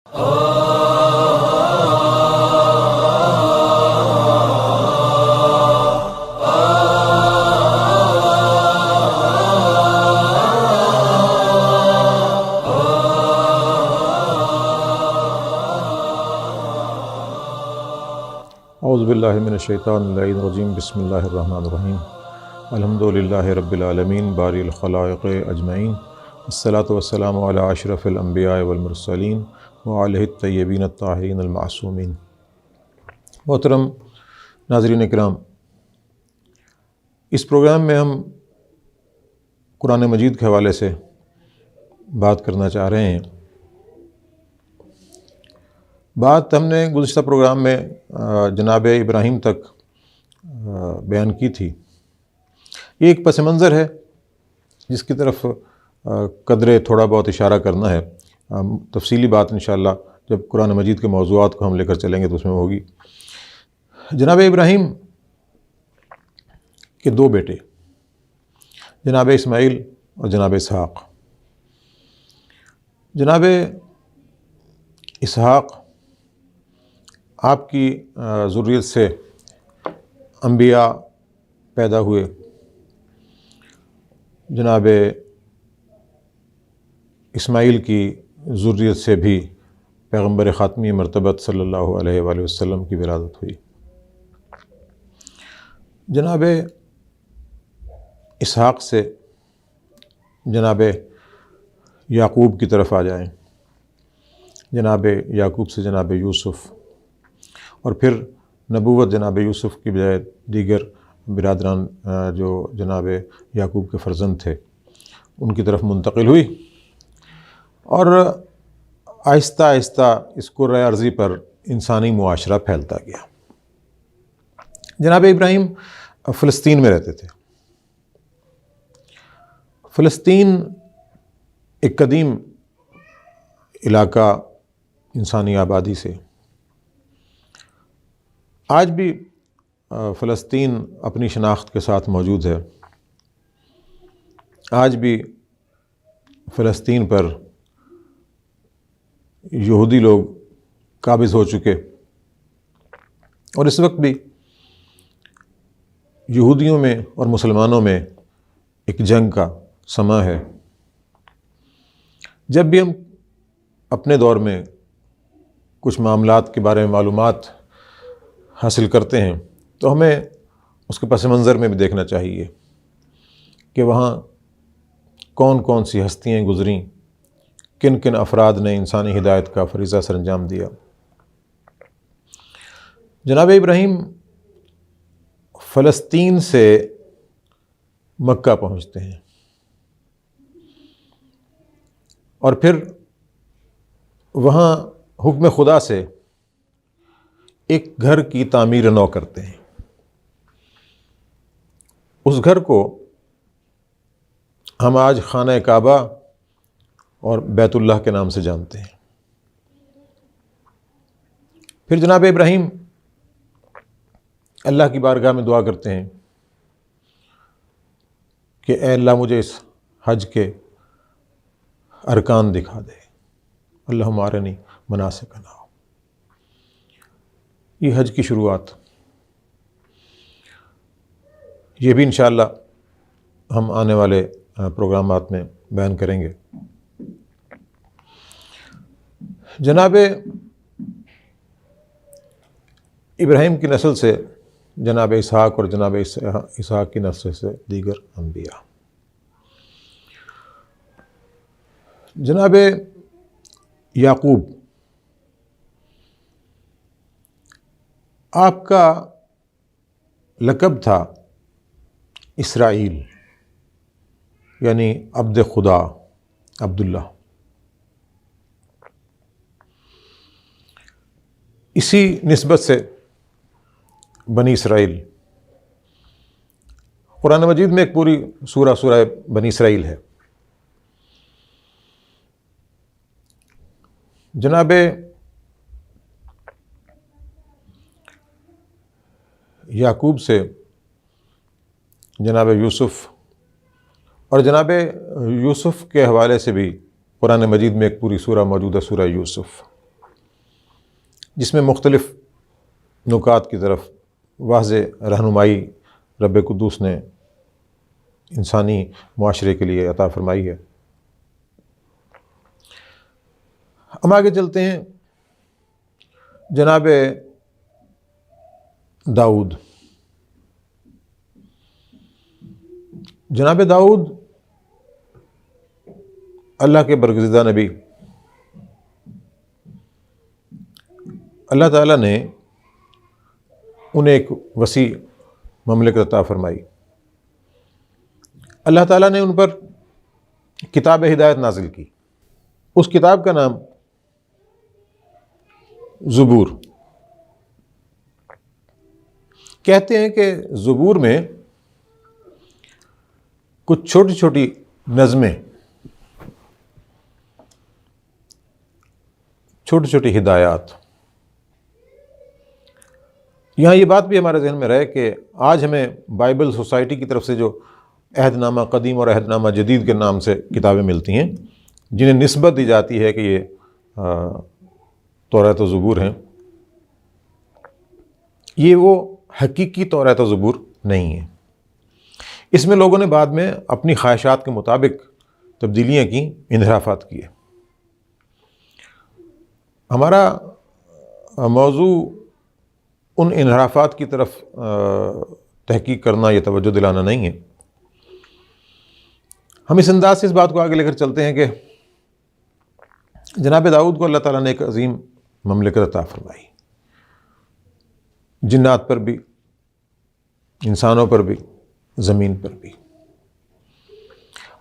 اعوذ باللہ من الشیطان اللعین الرجیم بسم اللہ الرحمن الرحیم الحمدللہ رب العالمین باری الخلائق اجمعین الصلاۃ والسلام علی اشرف الانبیاء والمرسلین وعلیہ الطیبین الطاہرین المعصومین۔ محترم ناظرین کرام، اس پروگرام میں ہم قرآن مجید کے حوالے سے بات کرنا چاہ رہے ہیں۔ بات ہم نے گزشتہ پروگرام میں جناب ابراہیم تک بیان کی تھی۔ یہ ایک پس منظر ہے جس کی طرف قدرے تھوڑا بہت اشارہ کرنا ہے۔ تفصیلی بات انشاءاللہ جب قرآن مجید کے موضوعات کو ہم لے کر چلیں گے تو اس میں ہوگی۔ جناب ابراہیم کے دو بیٹے، جناب اسماعیل اور جناب اسحاق۔ جناب اسحاق آپ کی ذریت سے انبیاء پیدا ہوئے، جناب اسماعیل کی ذریت سے بھی پیغمبر خاتمی مرتبت صلی اللہ علیہ وآلہ وسلم کی ولادت ہوئی۔ جناب اسحاق سے جناب یعقوب کی طرف آ جائیں، جناب یعقوب سے جناب یوسف، اور پھر نبوت جناب یوسف کی بجائے دیگر برادران جو جناب یعقوب کے فرزند تھے ان کی طرف منتقل ہوئی، اور آہستہ آہستہ اس کرۂ ارضی پر انسانی معاشرہ پھیلتا گیا۔ جناب ابراہیم فلسطین میں رہتے تھے۔ فلسطین ایک قدیم علاقہ انسانی آبادی سے، آج بھی فلسطین اپنی شناخت کے ساتھ موجود ہے۔ آج بھی فلسطین پر یہودی لوگ قابض ہو چکے، اور اس وقت بھی یہودیوں میں اور مسلمانوں میں ایک جنگ کا سماں ہے۔ جب بھی ہم اپنے دور میں کچھ معاملات کے بارے میں معلومات حاصل کرتے ہیں تو ہمیں اس کے پس منظر میں بھی دیکھنا چاہیے کہ وہاں کون کون سی ہستیاں گزریں، کن کن افراد نے انسانی ہدایت کا فریضہ سر انجام دیا۔ جناب ابراہیم فلسطین سے مکہ پہنچتے ہیں، اور پھر وہاں حکم خدا سے ایک گھر کی تعمیر نو کرتے ہیں۔ اس گھر کو ہم آج خانہ کعبہ اور بیت اللہ کے نام سے جانتے ہیں۔ پھر جناب ابراہیم اللہ کی بارگاہ میں دعا کرتے ہیں کہ اے اللہ مجھے اس حج کے ارکان دکھا دے، اللہم ارنی مناسکنا۔ یہ حج کی شروعات، یہ بھی انشاءاللہ ہم آنے والے پروگرامات میں بیان کریں گے۔ جناب ابراہیم کی نسل سے جناب اسحاق اور جناب اسحاق کی نسل سے دیگر انبیاء۔ جناب یعقوب، آپ کا لقب تھا اسرائیل، یعنی عبد خدا، عبداللہ۔ اسی نسبت سے بنی اسرائیل، قرآن مجید میں ایک پوری سورہ بنی اسرائیل ہے۔ جناب یعقوب سے جناب یوسف، اور جناب یوسف کے حوالے سے بھی قرآن مجید میں ایک پوری سورہ موجود ہے، سورہ یوسف۔ جس میں مختلف نکات کی طرف واضح رہنمائی رب قدوس نے انسانی معاشرے کے لیے عطا فرمائی ہے۔ ہم آگے چلتے ہیں۔ جناب داؤد، جناب داؤد اللہ کے برگزیدہ نبی، اللہ تعالیٰ نے انہیں ایک وسیع مملکت عطا فرمائی۔ اللہ تعالیٰ نے ان پر کتاب ہدایت نازل کی۔ اس کتاب کا نام زبور۔ کہتے ہیں کہ زبور میں کچھ چھوٹی چھوٹی نظمیں، چھوٹی چھوٹی ہدایات۔ یہاں یہ بات بھی ہمارے ذہن میں رہے کہ آج ہمیں بائبل سوسائٹی کی طرف سے جو عہد نامہ قدیم اور عہد نامہ جدید کے نام سے کتابیں ملتی ہیں، جنہیں نسبت دی جاتی ہے کہ یہ توریت و زبور ہیں، یہ وہ حقیقی توریت و زبور نہیں ہیں۔ اس میں لوگوں نے بعد میں اپنی خواہشات کے مطابق تبدیلیاں کی، انحرافات کیے۔ ہمارا موضوع ان انحرافات کی طرف تحقیق کرنا یا توجہ دلانا نہیں ہے۔ ہم اس انداز سے اس بات کو آگے لے کر چلتے ہیں کہ جناب داؤد کو اللہ تعالیٰ نے ایک عظیم مملکت عطا فرمائی، جنات پر بھی، انسانوں پر بھی، زمین پر بھی۔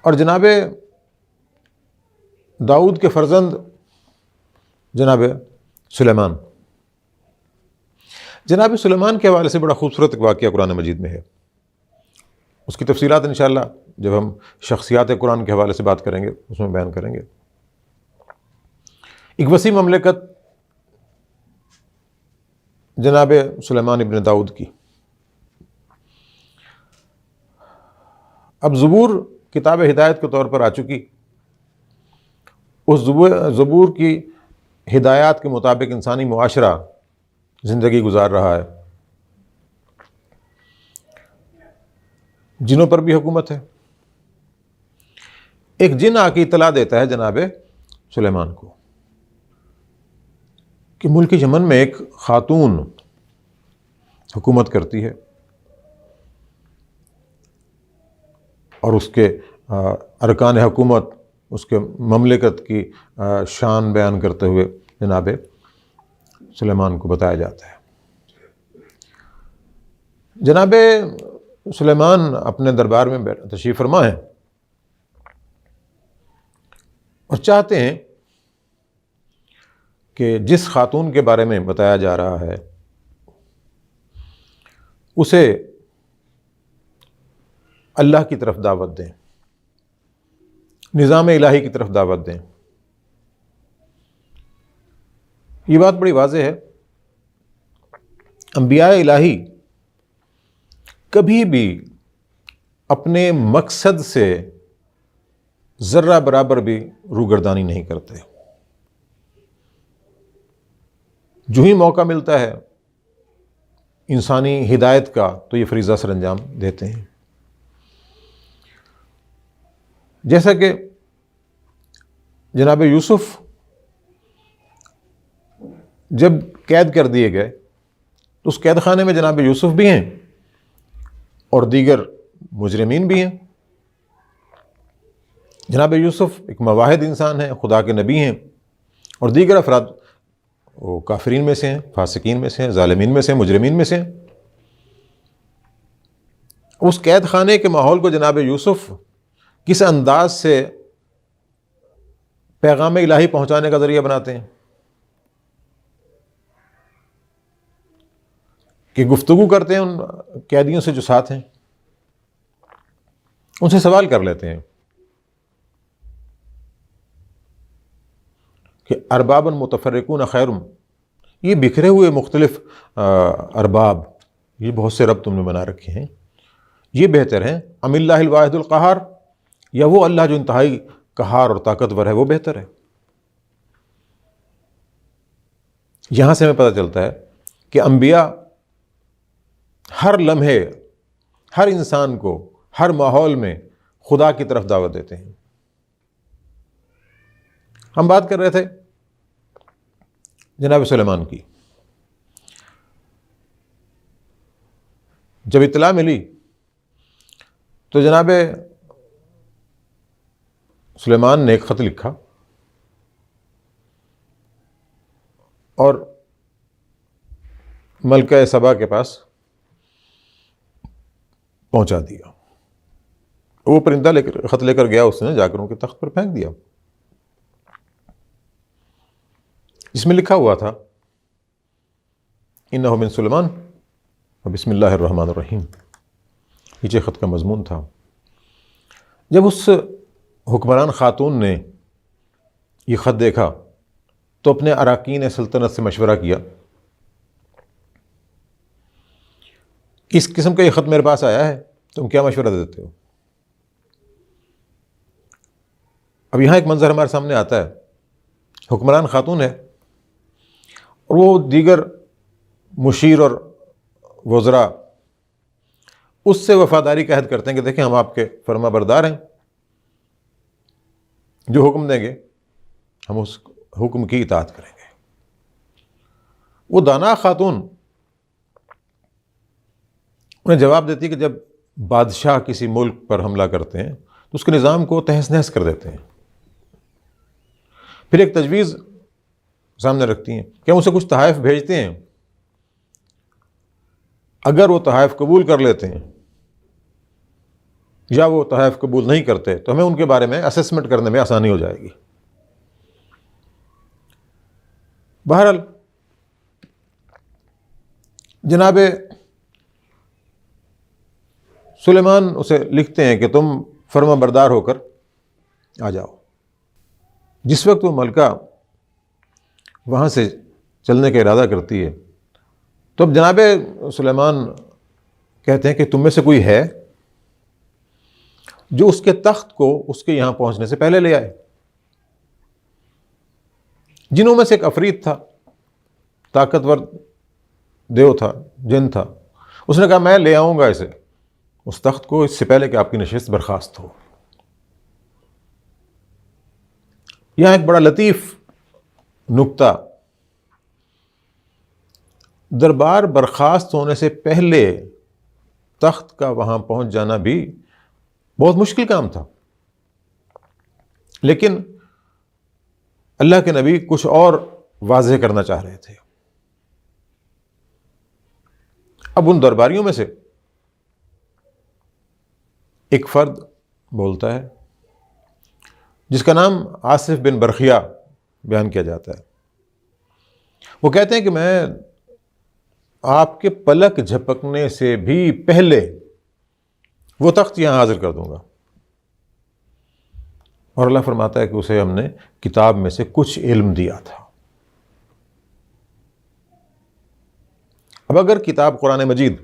اور جناب داؤد کے فرزند جناب سلیمان، جناب سلیمان کے حوالے سے بڑا خوبصورت ایک واقعہ قرآن مجید میں ہے۔ اس کی تفصیلات انشاءاللہ جب ہم شخصیات قرآن کے حوالے سے بات کریں گے اس میں بیان کریں گے۔ ایک وسیع مملکت جناب سلیمان ابن داؤد کی۔ اب زبور کتاب ہدایت کے طور پر آ چکی۔ اس زبور کی ہدایات کے مطابق انسانی معاشرہ زندگی گزار رہا ہے۔ جنوں پر بھی حکومت ہے۔ ایک جن آ کے اطلاع دیتا ہے جناب سلیمان کو کہ ملک یمن میں ایک خاتون حکومت کرتی ہے اور اس کے ارکان حکومت، اس کے مملکت کی شان بیان کرتے ہوئے جناب سلیمان کو بتایا جاتا ہے۔ جناب سلیمان اپنے دربار میں تشریف فرما ہیں اور چاہتے ہیں کہ جس خاتون کے بارے میں بتایا جا رہا ہے اسے اللہ کی طرف دعوت دیں، نظام الہی کی طرف دعوت دیں۔ یہ بات بڑی واضح ہے، انبیاء الہی کبھی بھی اپنے مقصد سے ذرہ برابر بھی روگردانی نہیں کرتے۔ جو ہی موقع ملتا ہے انسانی ہدایت کا تو یہ فریضہ سر انجام دیتے ہیں۔ جیسا کہ جناب یوسف جب قید کر دیے گئے تو اس قید خانے میں جناب یوسف بھی ہیں اور دیگر مجرمین بھی ہیں۔ جناب یوسف ایک مواحد انسان ہیں، خدا کے نبی ہیں، اور دیگر افراد وہ کافرین میں سے ہیں، فاسقین میں سے ہیں، ظالمین میں سے ہیں، مجرمین میں سے ہیں۔ اس قید خانے کے ماحول کو جناب یوسف کس انداز سے پیغام الہی پہنچانے کا ذریعہ بناتے ہیں کہ گفتگو کرتے ہیں ان قیدیوں سے جو ساتھ ہیں، ان سے سوال کر لیتے ہیں کہ ارباب متفرقون خیر، یہ بکھرے ہوئے مختلف ارباب، یہ بہت سے رب تم نے بنا رکھے ہیں، یہ بہتر ہیں ام اللہ الواحد القہار، یا وہ اللہ جو انتہائی قہار اور طاقتور ہے وہ بہتر ہے۔ یہاں سے ہمیں پتہ چلتا ہے کہ انبیاء ہر لمحے، ہر انسان کو، ہر ماحول میں خدا کی طرف دعوت دیتے ہیں۔ ہم بات کر رہے تھے جناب سلیمان کی۔ جب اطلاع ملی تو جناب سلیمان نے ایک خط لکھا اور ملکہ سبا کے پاس پہنچا دیا۔ وہ پرندہ خط لے کر گیا، اس نے جا کر ان کے تخت پر پھینک دیا، جس میں لکھا ہوا تھا انہ من سلیمان بسم اللہ الرحمن الرحیم۔ نیچے خط کا مضمون تھا۔ جب اس حکمران خاتون نے یہ خط دیکھا تو اپنے اراکین سلطنت سے مشورہ کیا، اس قسم کا یہ خط میرے پاس آیا ہے، تم کیا مشورہ دیتے ہو؟ اب یہاں ایک منظر ہمارے سامنے آتا ہے، حکمران خاتون ہے اور وہ دیگر مشیر اور وزراء اس سے وفاداری کا عہد کرتے ہیں کہ دیکھیں ہم آپ کے فرما بردار ہیں، جو حکم دیں گے ہم اس حکم کی اطاعت کریں گے۔ وہ دانا خاتون انہیں جواب دیتی کہ جب بادشاہ کسی ملک پر حملہ کرتے ہیں تو اس کے نظام کو تہس نہس کر دیتے ہیں۔ پھر ایک تجویز سامنے رکھتی ہیں کہ ہم اسے کچھ تحائف بھیجتے ہیں، اگر وہ تحائف قبول کر لیتے ہیں یا وہ تحائف قبول نہیں کرتے تو ہمیں ان کے بارے میں اسیسمنٹ کرنے میں آسانی ہو جائے گی۔ بہرحال جناب سلیمان اسے لکھتے ہیں کہ تم فرما بردار ہو کر آ جاؤ۔ جس وقت وہ ملکہ وہاں سے چلنے کا ارادہ کرتی ہے تو اب جناب سلیمان کہتے ہیں کہ تم میں سے کوئی ہے جو اس کے تخت کو اس کے یہاں پہنچنے سے پہلے لے آئے؟ جنوں میں سے ایک عفریت تھا، طاقتور دیو تھا، جن تھا، اس نے کہا میں لے آؤں گا اسے، اس تخت کو، اس سے پہلے کہ آپ کی نشست برخاست ہو۔ یہاں ایک بڑا لطیف نکتہ، دربار برخاست ہونے سے پہلے تخت کا وہاں پہنچ جانا بھی بہت مشکل کام تھا، لیکن اللہ کے نبی کچھ اور واضح کرنا چاہ رہے تھے۔ اب ان درباریوں میں سے ایک فرد بولتا ہے جس کا نام آصف بن برخیا بیان کیا جاتا ہے۔ وہ کہتے ہیں کہ میں آپ کے پلک جھپکنے سے بھی پہلے وہ تخت یہاں حاضر کر دوں گا۔ اور اللہ فرماتا ہے کہ اسے ہم نے کتاب میں سے کچھ علم دیا تھا۔ اب اگر کتاب قرآن مجید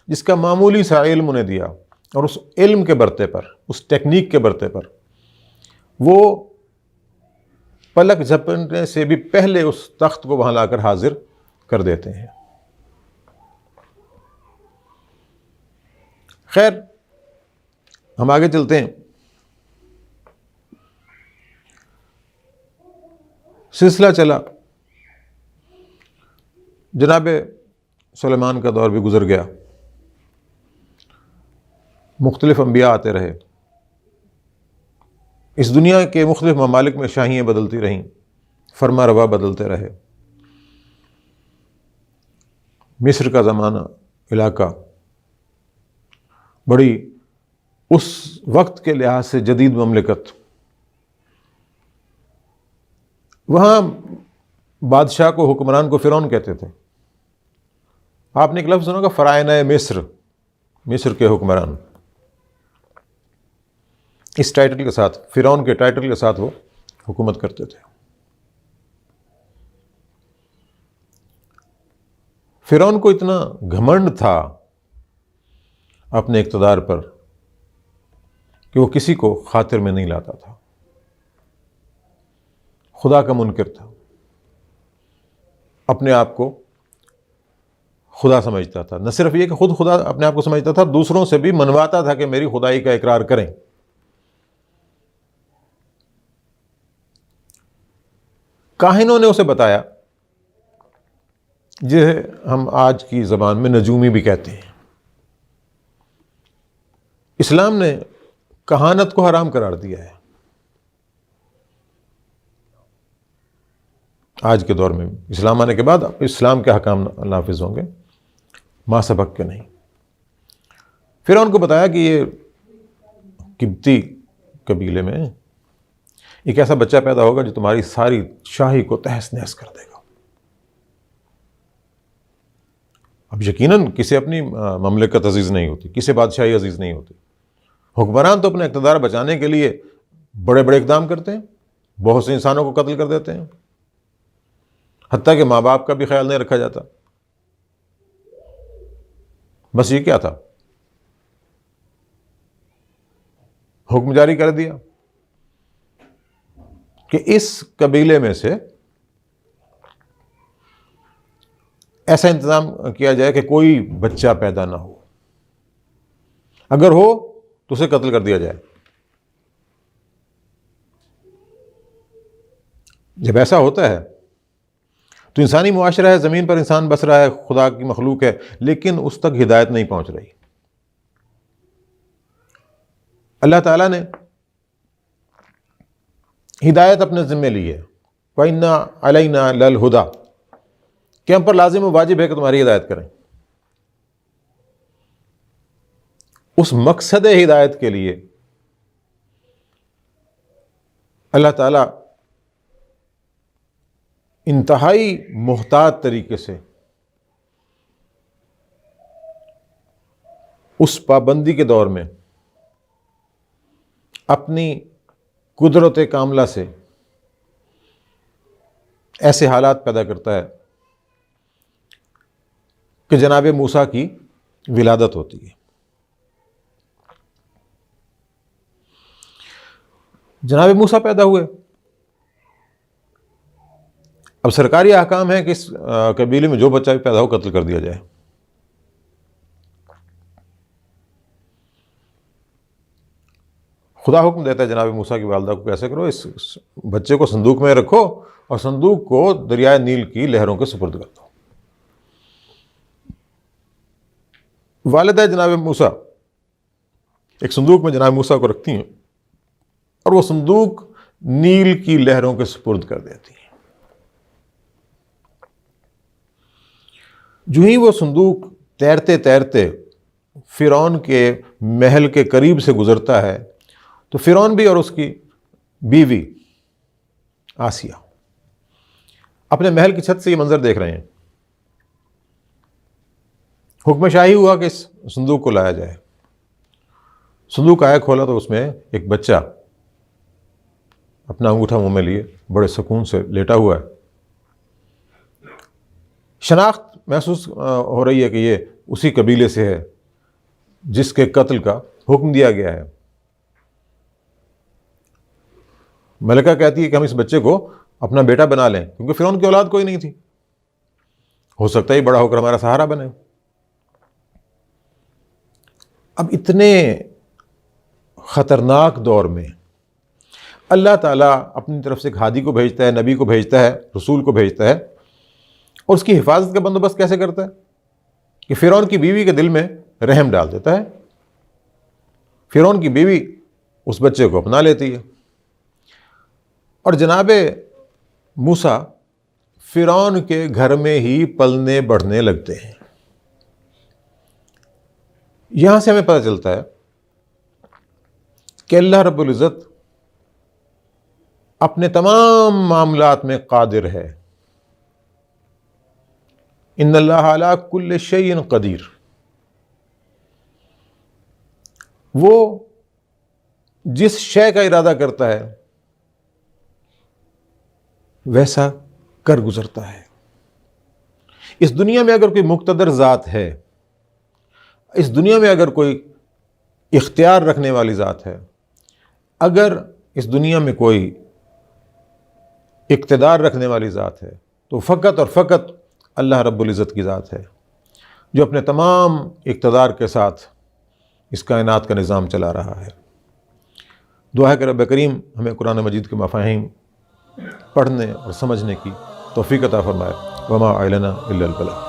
جس کا معمولی سا علم انہیں دیا اور اس علم کے برتے پر، اس ٹیکنیک کے برتے پر وہ پلک جھپکنے سے بھی پہلے اس تخت کو وہاں لا کر حاضر کر دیتے ہیں۔ خیر ہم آگے چلتے ہیں۔ سلسلہ چلا، جناب سلیمان کا دور بھی گزر گیا، مختلف انبیاء آتے رہے، اس دنیا کے مختلف ممالک میں شاہیاں بدلتی رہیں، فرما روا بدلتے رہے۔ مصر کا زمانہ، علاقہ بڑی اس وقت کے لحاظ سے جدید مملکت، وہاں بادشاہ کو، حکمران کو فرعون کہتے تھے۔ آپ نے ایک لفظ سنا ہوگا فرعونۂ مصر، مصر کے حکمران، اس ٹائٹل کے ساتھ، فرعون کے ٹائٹل کے ساتھ وہ حکومت کرتے تھے۔ فرعون کو اتنا گھمنڈ تھا اپنے اقتدار پر کہ وہ کسی کو خاطر میں نہیں لاتا تھا، خدا کا منکر تھا۔ اپنے آپ کو خدا سمجھتا تھا. نہ صرف یہ کہ خود خدا اپنے آپ کو سمجھتا تھا، دوسروں سے بھی منواتا تھا کہ میری خدائی کا اقرار کریں. کاہنوں نے اسے بتایا، جسے ہم آج کی زبان میں نجومی بھی کہتے ہیں. اسلام نے کہانت کو حرام قرار دیا ہے. آج کے دور میں اسلام آنے کے بعد اسلام کے حکام نافذ ہوں گے، ما سبق کے نہیں. پھر ان کو بتایا کہ یہ قبطی قبیلے میں ایک ایسا بچہ پیدا ہوگا جو تمہاری ساری شاہی کو تہس نہس کر دے گا. اب یقیناً کسی اپنی مملکت عزیز نہیں ہوتی، کسی بادشاہی عزیز نہیں ہوتی. حکمران تو اپنے اقتدار بچانے کے لیے بڑے بڑے اقدام کرتے ہیں، بہت سے انسانوں کو قتل کر دیتے ہیں، حتیٰ کہ ماں باپ کا بھی خیال نہیں رکھا جاتا. بس یہ کیا تھا، حکم جاری کر دیا کہ اس قبیلے میں سے ایسا انتظام کیا جائے کہ کوئی بچہ پیدا نہ ہو، اگر ہو تو اسے قتل کر دیا جائے. جب ایسا ہوتا ہے تو انسانی معاشرہ ہے، زمین پر انسان بس رہا ہے، خدا کی مخلوق ہے، لیکن اس تک ہدایت نہیں پہنچ رہی. اللہ تعالیٰ نے ہدایت اپنے ذمے لی ہے. وَإِنَّا عَلَيْنَا لَلْهُدَىٰ، کہ ہم پر لازم و واجب ہے کہ تمہاری ہدایت کریں. اس مقصد ہدایت کے لیے اللہ تعالیٰ انتہائی محتاط طریقے سے اس پابندی کے دور میں اپنی قدرت کاملہ سے ایسے حالات پیدا کرتا ہے کہ جناب موسیٰ کی ولادت ہوتی ہے. جناب موسیٰ پیدا ہوئے. اب سرکاری احکام ہے کہ اس قبیلے میں جو بچہ بھی پیدا ہو قتل کر دیا جائے. خدا حکم دیتا ہے جناب موسیٰ کی والدہ کو کیسے کرو، اس بچے کو صندوق میں رکھو اور صندوق کو دریائے نیل کی لہروں کے سپرد کر دو. والدہ جناب موسیٰ ایک صندوق میں جناب موسیٰ کو رکھتی ہیں اور وہ صندوق نیل کی لہروں کے سپرد کر دیتی ہیں. جو ہی وہ صندوق تیرتے تیرتے فرعون کے محل کے قریب سے گزرتا ہے تو فرعون بھی اور اس کی بیوی آسیہ اپنے محل کی چھت سے یہ منظر دیکھ رہے ہیں. حکم شاہی ہوا کہ اس صندوق کو لایا جائے. صندوق آیا، کھولا تو اس میں ایک بچہ اپنا انگوٹھا منہ میں لیے بڑے سکون سے لیٹا ہوا ہے. شناخت محسوس ہو رہی ہے کہ یہ اسی قبیلے سے ہے جس کے قتل کا حکم دیا گیا ہے. ملکہ کہتی ہے کہ ہم اس بچے کو اپنا بیٹا بنا لیں، کیونکہ فرعون کی اولاد کوئی نہیں تھی، ہو سکتا ہے بڑا ہو کر ہمارا سہارا بنے. اب اتنے خطرناک دور میں اللہ تعالیٰ اپنی طرف سے ایک ہادی کو بھیجتا ہے، نبی کو بھیجتا ہے، رسول کو بھیجتا ہے، اور اس کی حفاظت کا بندوبست کیسے کرتا ہے کہ فرعون کی بیوی کے دل میں رحم ڈال دیتا ہے. فرعون کی بیوی اس بچے کو اپنا لیتی ہے اور جناب موسیٰ فرعون کے گھر میں ہی پلنے بڑھنے لگتے ہیں. یہاں سے ہمیں پتہ چلتا ہے کہ اللہ رب العزت اپنے تمام معاملات میں قادر ہے. ان اللہ علی کل شیء قدیر. وہ جس شے کا ارادہ کرتا ہے ویسا کر گزرتا ہے. اس دنیا میں اگر کوئی مقتدر ذات ہے، اس دنیا میں اگر کوئی اختیار رکھنے والی ذات ہے، اگر اس دنیا میں کوئی اقتدار رکھنے والی ذات ہے، تو فقط اور فقط اللہ رب العزت کی ذات ہے جو اپنے تمام اقتدار کے ساتھ اس کائنات کا نظام چلا رہا ہے۔ دعا ہے کہ رب کریم ہمیں قرآن مجید کے مفاہیم پڑھنے اور سمجھنے کی توفیق عطا فرمائے۔ وما علینا الا البلاغ۔